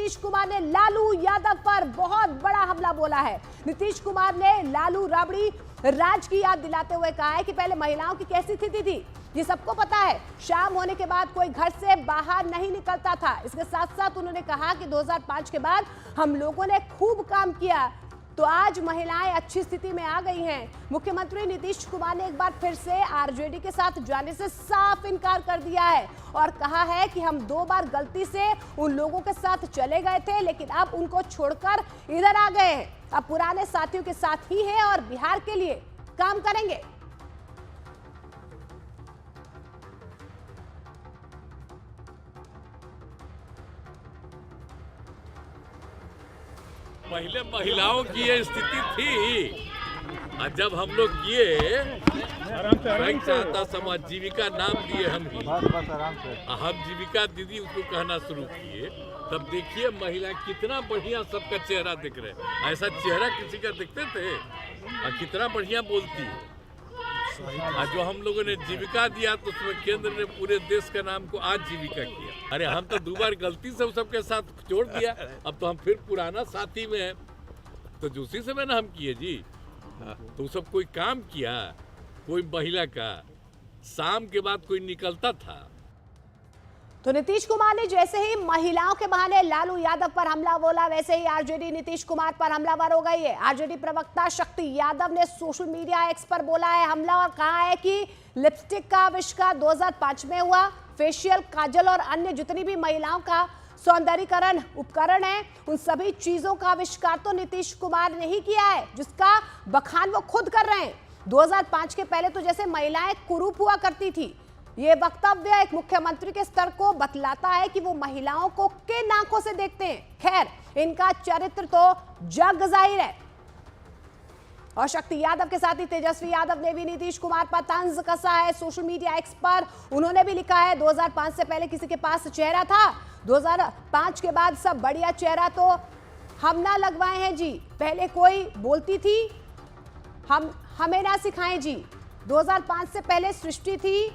नीतीश कुमार ने लालू यादव पर बहुत बड़ा हमला बोला है। नीतीश कुमार ने लालू राबड़ी राज की याद दिलाते हुए कहा है कि पहले महिलाओं की कैसी स्थिति थी ये सबको पता है। शाम होने के बाद कोई घर से बाहर नहीं निकलता था। इसके साथ साथ उन्होंने कहा कि 2005 के बाद हम लोगों ने खूब काम किया तो आज महिलाएं अच्छी स्थिति में आ गई हैं। मुख्यमंत्री नीतीश कुमार ने एक बार फिर से आरजेडी के साथ जाने से साफ इनकार कर दिया है और कहा है कि हम 2 बार गलती से उन लोगों के साथ चले गए थे लेकिन अब उनको छोड़कर इधर आ गए हैं। अब पुराने साथियों के साथ ही हैं और बिहार के लिए काम करेंगे। पहले महिलाओं की ये स्थिति थी और जब हम लोग किए सहायता समाज जीविका नाम दिए हम जीविका दीदी उसको कहना शुरू किए, तब देखिए महिला कितना बढ़िया सबका चेहरा दिख रहे हैं। ऐसा चेहरा किसी का दिखते थे और कितना बढ़िया बोलती है। और जो हम लोगों ने जीविका दिया तो उसमें केंद्र ने पूरे देश का नाम को आज जीविका किया। अरे हम तो 2 बार गलती से सबके साथ जोड़ दिया, अब तो हम फिर पुराना साथी में है तो उसी समय ना हम किए जी। तो सब कोई काम किया, कोई महिला का शाम के बाद कोई निकलता था। तो नीतीश कुमार ने जैसे ही महिलाओं के बहाने लालू यादव पर हमला बोला वैसे ही आरजेडी नीतीश कुमार पर हमलावर हो गई है। आरजेडी प्रवक्ता शक्ति यादव ने सोशल मीडिया एक्स पर बोला है हमला और कहा है कि लिपस्टिक का आविष्कार 2005 में हुआ। फेशियल, काजल और अन्य जितनी भी महिलाओं का सौंदर्यीकरण उपकरण है उन सभी चीजों का आविष्कार तो नीतीश कुमार ने ही किया है, जिसका बखान वो खुद कर रहे हैं। 2005 के पहले तो जैसे महिलाएं कुरूप हुआ करती थी। ये वक्तव्य एक मुख्यमंत्री के स्तर को बतलाता है कि वो महिलाओं को किन आंखों से देखते हैं। खैर, इनका चरित्र तो जग जाहिर है। और शक्ति यादव के साथ ही तेजस्वी यादव ने भी नीतीश कुमार पर तंज कसा है सोशल मीडिया एक्स पर। उन्होंने भी लिखा है 2005 से पहले किसी के पास चेहरा था, 2005 के बाद सब बढ़िया चेहरा तो हम ना लगवाए हैं जी। पहले कोई बोलती थी हमें ना सिखाएं जी। 2005 से पहले सृष्टि थी,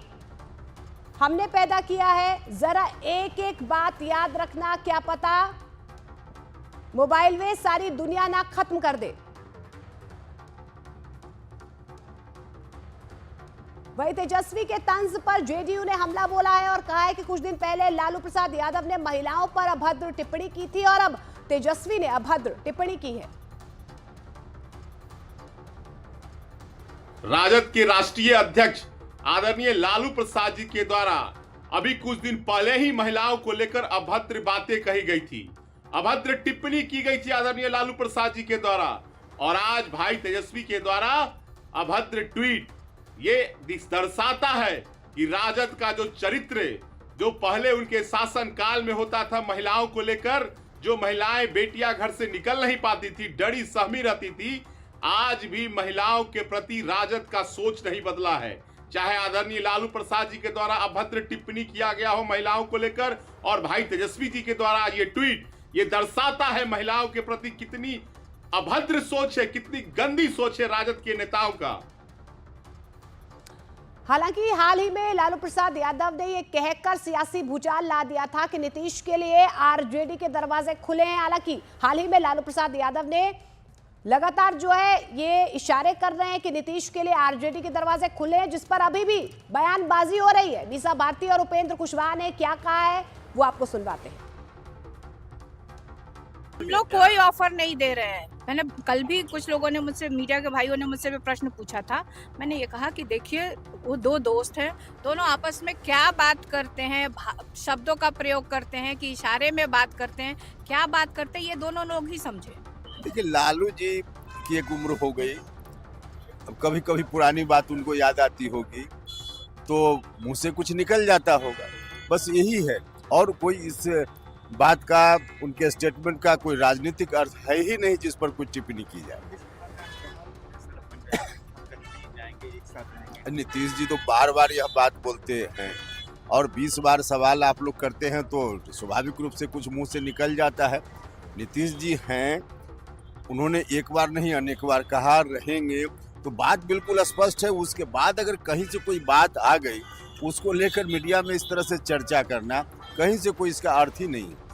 हमने पैदा किया है। जरा एक एक बात याद रखना, क्या पता मोबाइल में सारी दुनिया ना खत्म कर दे। वही तेजस्वी के तंज पर जेडीयू ने हमला बोला है और कहा है कि कुछ दिन पहले लालू प्रसाद यादव ने महिलाओं पर अभद्र टिप्पणी की थी और अब तेजस्वी ने अभद्र टिप्पणी की है। राजद के राष्ट्रीय अध्यक्ष आदरणीय लालू प्रसाद जी के द्वारा अभी कुछ दिन पहले ही महिलाओं को लेकर अभद्र बातें कही गई थी, अभद्र टिप्पणी की गई थी आदरणीय लालू प्रसाद जी के द्वारा। और आज भाई तेजस्वी के द्वारा अभद्र ट्वीट, ये दर्शाता है कि राजद का जो चरित्र जो पहले उनके शासन काल में होता था महिलाओं को लेकर, जो महिलाएं बेटियां घर से निकल नहीं पाती थी, डरी सहमी रहती थी, आज भी महिलाओं के प्रति राजद का सोच नहीं बदला है। चाहे आदरणीय लालू प्रसाद जी के द्वारा अभद्र टिप्पणी किया गया हो महिलाओं को लेकर और भाई तेजस्वी जी के द्वारा ये ट्वीट, ये दर्शाता है महिलाओं के प्रति कितनी अभद्र सोच है, कितनी गंदी सोच है राजद के नेताओं का। हालांकि हाल ही में लालू प्रसाद यादव ने ये कहकर सियासी भूचाल ला दिया था कि नीतीश के लिए आरजेडी के दरवाजे खुले हैं। हालांकि हाल ही में लालू प्रसाद यादव ने लगातार जो है ये इशारे कर रहे हैं कि नीतीश के लिए आरजेडी के दरवाजे खुले हैं, जिस पर अभी भी बयानबाजी हो रही है। मीसा भारती और उपेंद्र कुशवाहा ने क्या कहा है वो आपको सुनवाते हैं। हम लोग कोई ऑफर नहीं दे रहे हैं। मैंने कल भी कुछ लोगों ने मुझसे, मीडिया के भाइयों ने मुझसे भी प्रश्न पूछा था। मैंने ये कहा कि देखिए वो 2 दोस्त हैं, दोनों आपस में क्या बात करते हैं, शब्दों का प्रयोग करते हैं कि इशारे में बात करते हैं, क्या बात करते हैं ये दोनों लोग ही समझे। देखिए लालू जी की एक उम्र हो गई, अब कभी कभी पुरानी बात उनको याद आती होगी तो मुंह से कुछ निकल जाता होगा, बस यही है। और कोई इस बात का, उनके स्टेटमेंट का कोई राजनीतिक अर्थ है ही नहीं जिस पर कुछ टिप्पणी की जाए। नीतीश जी तो बार बार यह बात बोलते हैं और 20 बार सवाल आप लोग करते हैं तो स्वाभाविक रूप से कुछ मुंह से निकल जाता है। नीतीश जी हैं, उन्होंने एक बार नहीं अनेक बार कहा, रहेंगे, तो बात बिल्कुल स्पष्ट है। उसके बाद अगर कहीं से कोई बात आ गई उसको लेकर मीडिया में इस तरह से चर्चा करना, कहीं से कोई इसका अर्थ ही नहीं है।